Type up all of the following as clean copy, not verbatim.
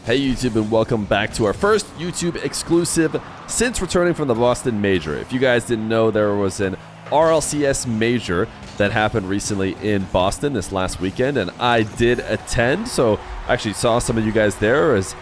Hey YouTube, and welcome back to our first YouTube exclusive since returning from the Boston Major. If you guys didn't know, there was an RLCS Major that happened recently in Boston this last weekend, and I did attend, so I actually saw some of you guys there. It was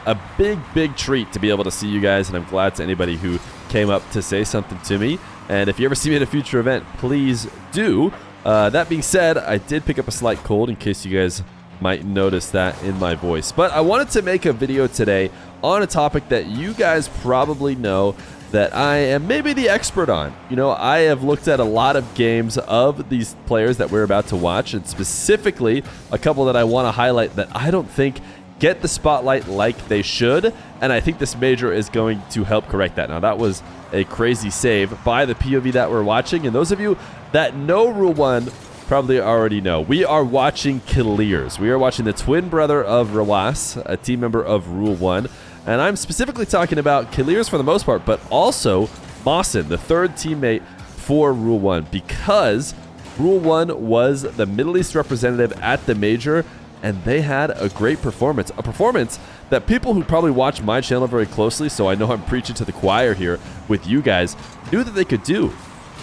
a big treat to be able to see you guys, and I'm glad to anybody who came up to say something to me. And if you ever see me at a future event, please do. That being said, I did pick up a slight cold in case you guys might notice that in my voice. But I wanted to make a video today on a topic that you guys probably know that I am maybe the expert on. You know, I have looked at a lot of games of these players that we're about to watch, and specifically a couple that I want to highlight that I don't think get the spotlight like they should, and I think this major is going to help correct that. Now, that was a crazy save by the POV that we're watching, and those of you that know Rule 1 probably already know. We are watching kiileerrz. We are watching the twin brother of Rawas, a team member of Rule 1. And I'm specifically talking about kiileerrz for the most part, but also Mawson, the third teammate for Rule 1, because Rule 1 was the Middle East representative at the Major, and they had a great performance. A performance that people who probably watch my channel very closely, so I know I'm preaching to the choir here with you guys, knew that they could do.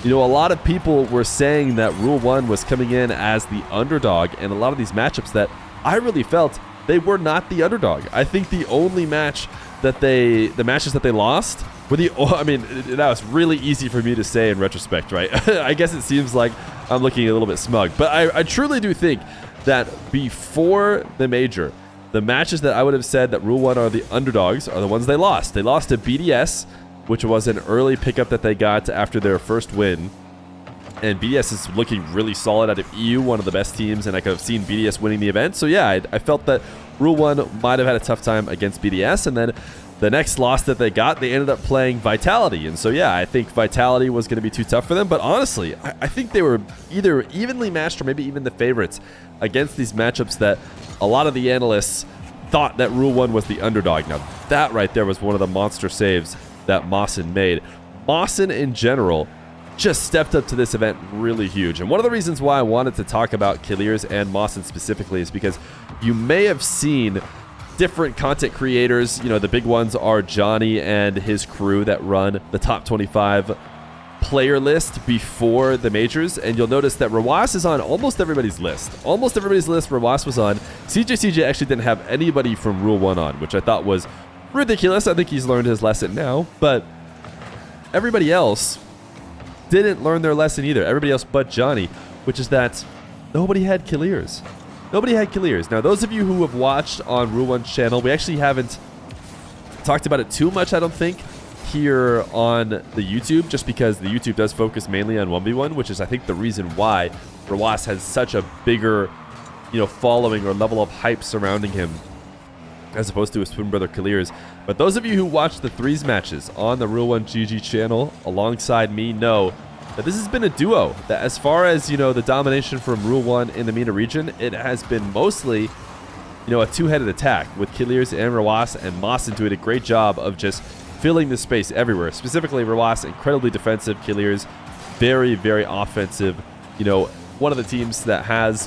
You know, a lot of people were saying that Rule 1 was coming in as the underdog, and a lot of these matchups that I really felt they were not the underdog. I think the only match that the matches that they lost were I mean, that was really easy for me to say in retrospect, right? I guess it seems like I'm looking a little bit smug, but I truly do think that before the Major, the matches that I would have said that Rule 1 are the underdogs are the ones they lost. They lost to BDS, which was an early pickup that they got after their first win. And BDS is looking really solid out of EU, one of the best teams, and I could have seen BDS winning the event. So yeah, I felt that Rule 1 might have had a tough time against BDS, and then the next loss that they got, they ended up playing Vitality. And so yeah, I think Vitality was going to be too tough for them, but honestly, I think they were either evenly matched or maybe even the favorites against these matchups that a lot of the analysts thought that Rule 1 was the underdog. Now, that right there was one of the monster saves that Mawson made. Mawson in general just stepped up to this event really huge. And one of the reasons why I wanted to talk about kiileerrz and Mawson specifically is because you may have seen different content creators. You know, the big ones are Johnny and his crew that run the top 25 player list before the majors, and you'll notice that Rawas is on almost everybody's list. Almost everybody's list Rawas was on. CJ actually didn't have anybody from Rule 1 on, which I thought was ridiculous. I think he's learned his lesson now, but everybody else didn't learn their lesson either. Everybody else but Johnny, which is that nobody had kiileerrz. Nobody had kiileerrz. Now, those of you who have watched on Rule 1's channel, we actually haven't talked about it too much, I don't think, here on the YouTube, just because the YouTube does focus mainly on 1v1, which is, I think, the reason why Rawas has such a bigger, you know, following or level of hype surrounding him as opposed to his twin brother kiileerrz. But those of you who watch the threes matches on the Rule 1 GG channel alongside me know that this has been a duo that, as far as, you know, the domination from Rule 1 in the MENA region, it has been mostly, you know, a two-headed attack with kiileerrz and Rawas, and Mawson doing a great job of just filling the space everywhere. Specifically, Rawas, incredibly defensive, kiileerrz, very offensive. You know, one of the teams that has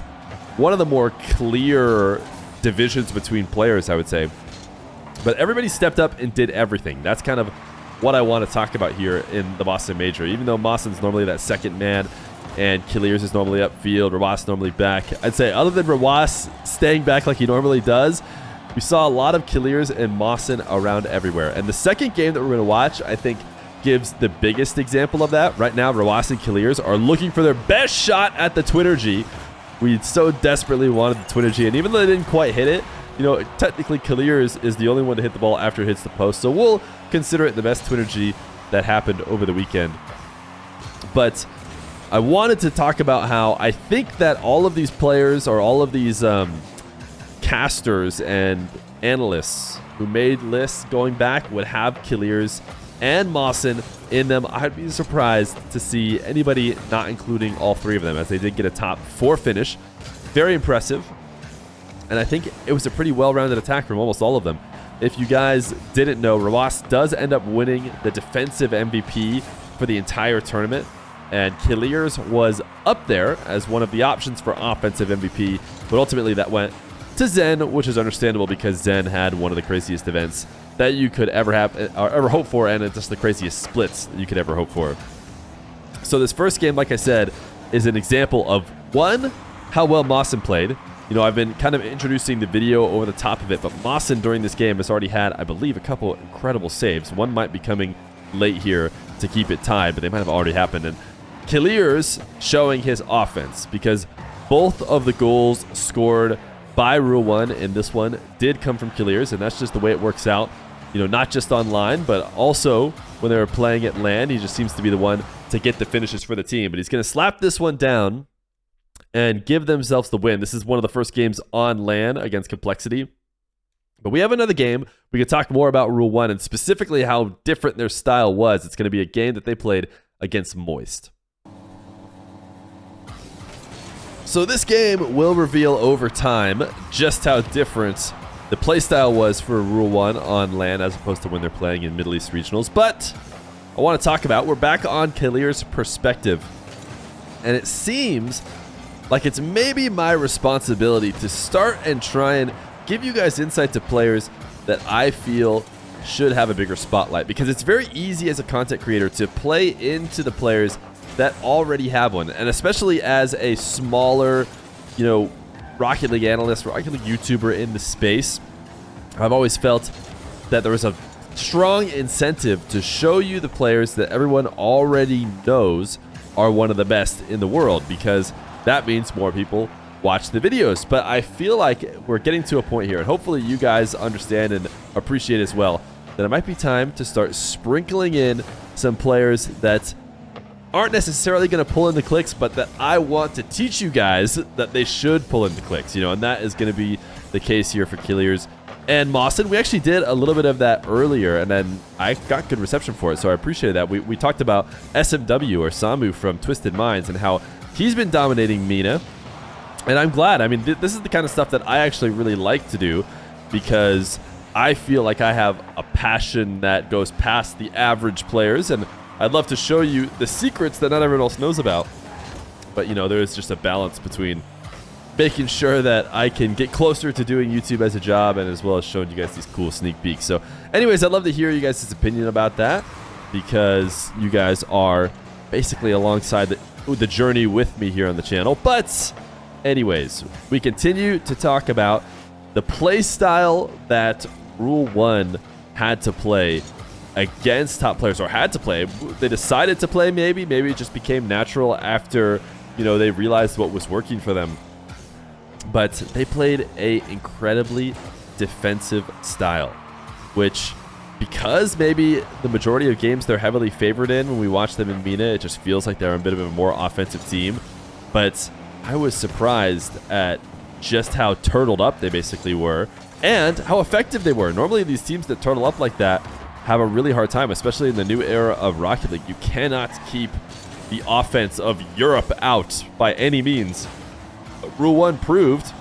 one of the more clear divisions between players, I would say. But everybody stepped up and did everything. That's kind of what I want to talk about here in the Boston Major. Even though Mawson's normally that second man and kiileerrz is normally upfield, Rawas normally back, I'd say other than Rawas staying back like he normally does, we saw a lot of kiileerrz and Mawson around everywhere. And the second game that we're going to watch, I think, gives the biggest example of that. Right now, Rawas and kiileerrz are looking for their best shot at the Twinnergy. We so desperately wanted the Twinnergy, and even though they didn't quite hit it, you know, technically kiileerrz is the only one to hit the ball after it hits the post, so we'll consider it the best Twinnergy that happened over the weekend. But I wanted to talk about how I think that all of these players, or all of these casters and analysts who made lists going back, would have kiileerrz and Mawson in them. I'd be surprised to see anybody not including all three of them, as they did get a top 4 finish. Very impressive. And I think it was a pretty well-rounded attack from almost all of them. If you guys didn't know, Rawas does end up winning the defensive MVP for the entire tournament, and kiileerrz was up there as one of the options for offensive MVP, but ultimately that went to Zen, which is understandable because Zen had one of the craziest events that you could ever have or ever hope for, and it's just the craziest splits that you could ever hope for. So this first game, like I said, is an example of, one, how well Mawson played. You know, I've been kind of introducing the video over the top of it, but Mawson during this game has already had, I believe, a couple incredible saves. One might be coming late here to keep it tied, but they might have already happened. And kiileerrz showing his offense, because both of the goals scored by Rule 1 in this one did come from kiileerrz, and that's just the way it works out. You know, not just online, but also when they were playing at LAN, he just seems to be the one to get the finishes for the team. But he's going to slap this one down and give themselves the win. This is one of the first games on LAN against Complexity. But we have another game. We can talk more about Rule 1 and specifically how different their style was. It's going to be a game that they played against Moist. So this game will reveal over time just how different the playstyle was for Rule 1 on LAN as opposed to when they're playing in Middle East Regionals. But I want to talk about, we're back on kiileerrz's perspective. And it seems like it's maybe my responsibility to start and try and give you guys insight to players that I feel should have a bigger spotlight, because it's very easy as a content creator to play into the players that already have one, and especially as a smaller, you know, Rocket League analyst, Rocket League YouTuber in the space, I've always felt that there was a strong incentive to show you the players that everyone already knows are one of the best in the world, because that means more people watch the videos. But I feel like we're getting to a point here, and hopefully you guys understand and appreciate as well, that it might be time to start sprinkling in some players that aren't necessarily going to pull in the clicks, but that I want to teach you guys that they should pull in the clicks, you know, and that is going to be the case here for kiileerrz and Mawson. We actually did a little bit of that earlier, and then I got good reception for it, so I appreciated that. We talked about SMW, or Samu from Twisted Minds, and how he's been dominating Mina, and I'm glad. I mean, this is the kind of stuff that I actually really like to do, because I feel like I have a passion that goes past the average players, and I'd love to show you the secrets that not everyone else knows about. But, you know, there is just a balance between making sure that I can get closer to doing YouTube as a job, and as well as showing you guys these cool sneak peeks. So anyways, I'd love to hear you guys' opinion about that, because you guys are basically alongside the journey with me here on the channel. But anyways, we continue to talk about the play style that Rule 1 had to play against top players, or had to play. They decided to play, maybe it just became natural after, you know, they realized what was working for them. But they played a incredibly defensive style, which, because maybe the majority of games they're heavily favored in, when we watch them in Mina, it just feels like they're a bit of a more offensive team. But I was surprised at just how turtled up they basically were, and how effective they were. Normally these teams that turtle up like that have a really hard time, especially in the new era of Rocket League. You cannot keep the offense of Europe out by any means. Rule 1 proved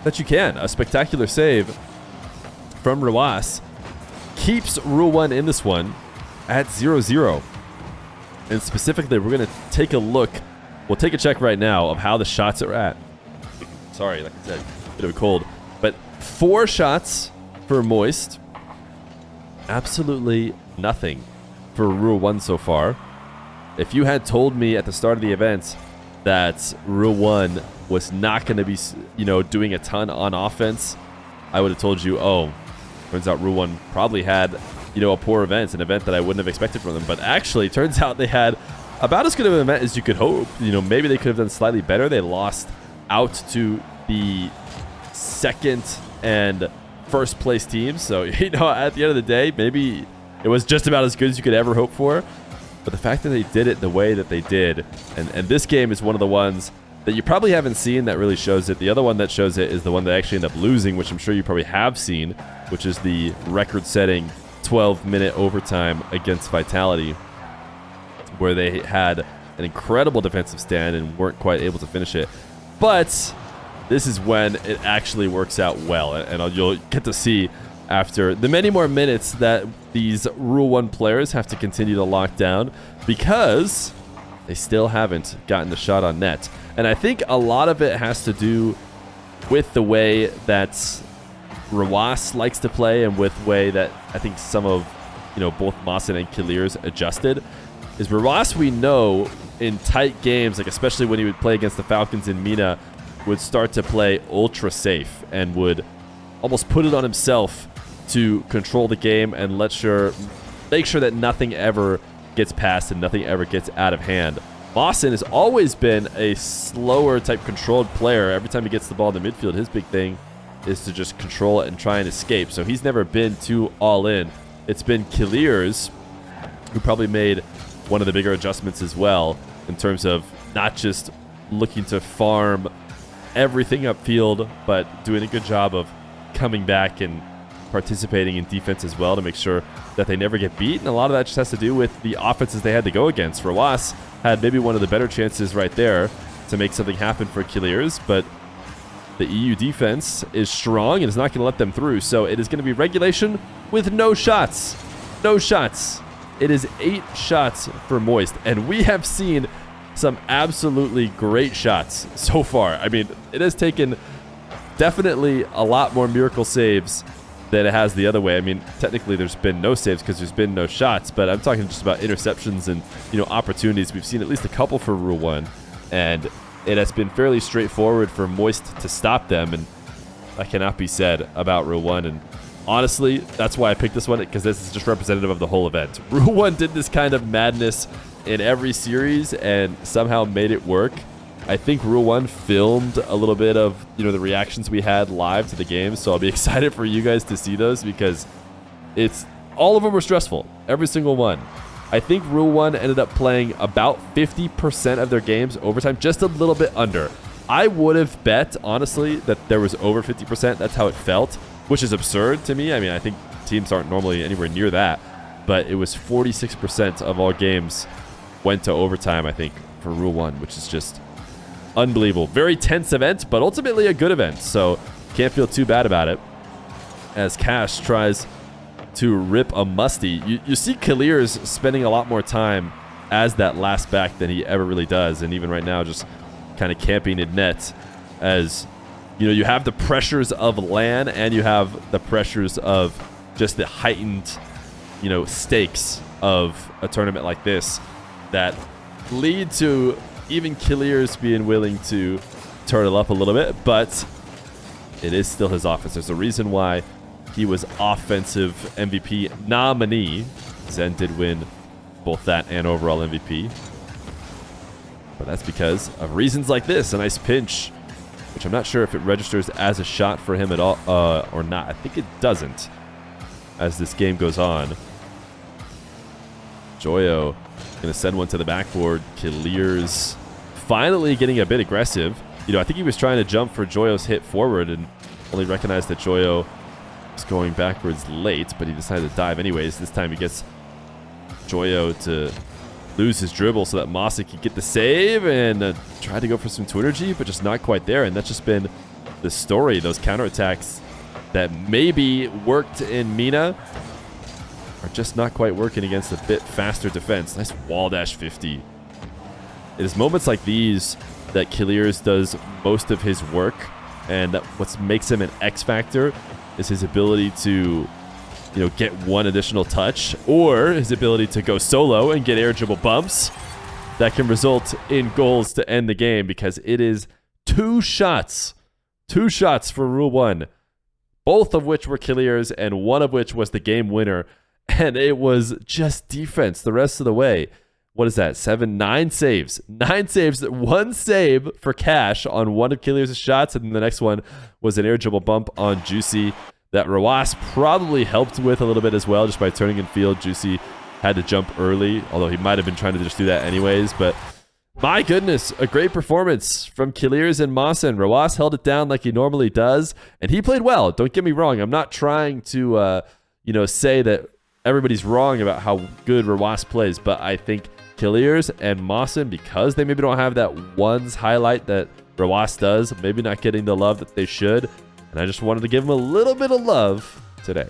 that you can. A spectacular save from Rawas keeps Rule 1 in this one at 0-0. And specifically, we're going to take a look. We'll take a check right now of how the shots are at. Sorry, like I said, a bit of a cold. But 4 shots for Moist. Absolutely nothing for Rule 1 so far. If you had told me at the start of the event that Rule 1 was not going to be, you know, doing a ton on offense, I would have told you, oh, turns out Rule 1 probably had, you know, a poor event, an event that I wouldn't have expected from them. But actually, turns out they had about as good of an event as you could hope. You know, maybe they could have done slightly better. They lost out to the second and first place teams. So, you know, at the end of the day, maybe it was just about as good as you could ever hope for. But the fact that they did it the way that they did, and this game is one of the ones that you probably haven't seen that really shows it. The other one that shows it is the one that actually ended up losing, which I'm sure you probably have seen, which is the record-setting 12-minute overtime against Vitality, where they had an incredible defensive stand and weren't quite able to finish it. But this is when it actually works out well, and you'll get to see after the many more minutes that these Rule 1 players have to continue to lock down, because they still haven't gotten the shot on net. And I think a lot of it has to do with the way that Rawas likes to play and with the way that I think some of, both mossin and kiileerrz adjusted, is Rawas, we know in tight games, like especially when he would play against the Falcons in Mina, would start to play ultra safe and would almost put it on himself to control the game and make sure that nothing ever gets past and nothing ever gets out of hand. mossin has always been a slower type controlled player. Every time he gets the ball in the midfield, his big thing is to just control it and try and escape. So he's never been too all in. It's been kiileerrz who probably made one of the bigger adjustments as well in terms of not just looking to farm everything upfield, but doing a good job of coming back and participating in defense as well to make sure that they never get beat. And a lot of that just has to do with the offenses they had to go against. Rawas had maybe one of the better chances right there to make something happen for kiileerrz, but the EU defense is strong and is not going to let them through. So it is going to be regulation with no shots. No shots. It is 8 shots for Moist, and we have seen some absolutely great shots so far. I mean, it has taken definitely a lot more miracle saves than it has the other way. I mean, technically there's been no saves because there's been no shots, but I'm talking just about interceptions and, opportunities. We've seen at least a couple for Rule 1, and it has been fairly straightforward for Moist to stop them, and that cannot be said about Rule 1. And honestly, that's why I picked this one, because this is just representative of the whole event. Rule 1 did this kind of madness in every series and somehow made it work. I think Rule 1 filmed a little bit of, the reactions we had live to the game, so I'll be excited for you guys to see those, because all of them were stressful, every single one. I think Rule 1 ended up playing about 50% of their games overtime, just a little bit under. I would have bet, honestly, that there was over 50%. That's how it felt, which is absurd to me. I mean, I think teams aren't normally anywhere near that, but it was 46% of all games went to overtime, I think, for Rule 1, which is just unbelievable. Very tense event, but ultimately a good event, so can't feel too bad about it. As Cash tries to rip a musty. You see kiileerrz spending a lot more time as that last back than he ever really does, and even right now just kind of camping in net as, you have the pressures of LAN and you have the pressures of just the heightened, stakes of a tournament like this that lead to even kiileerrz being willing to turn it up a little bit, but it is still his offense. There's a reason why he was offensive MVP nominee. Zen did win both that and overall MVP. But that's because of reasons like this. A nice pinch, which I'm not sure if it registers as a shot for him at all or not. I think it doesn't as this game goes on. Joyo going to send one to the backboard. kiileerrz finally getting a bit aggressive. I think he was trying to jump for Joyo's hit forward and only recognized that Joyo was going backwards late, but he decided to dive anyways. This time he gets Joyo to lose his dribble so that mossin can get the save and try to go for some Twittergy, but just not quite there. And that's just been the story. Those counterattacks that maybe worked in Mina are just not quite working against a bit faster defense. Nice wall dash 50. It is moments like these that kiileerrz does most of his work, and that what makes him an X factor is his ability to, get one additional touch, or his ability to go solo and get air dribble bumps that can result in goals to end the game, because it is 2 shots for Rule 1, both of which were kiileerrz and one of which was the game winner, and it was just defense the rest of the way. What is that? 9 saves. 9 saves. 1 save for Cash on one of kiileerrz's shots, and then the next one was an air dribble bump on Juicy that Rawas probably helped with a little bit as well, just by turning in field. Juicy had to jump early, although he might have been trying to just do that anyways. But my goodness, a great performance from kiileerrz and mossin. Rawas held it down like he normally does, and he played well. Don't get me wrong. I'm not trying to, say that everybody's wrong about how good Rawas plays, but I think kiileerrz and mossin, because they maybe don't have that one's highlight that Rawas does, maybe not getting the love that they should. And I just wanted to give them a little bit of love today.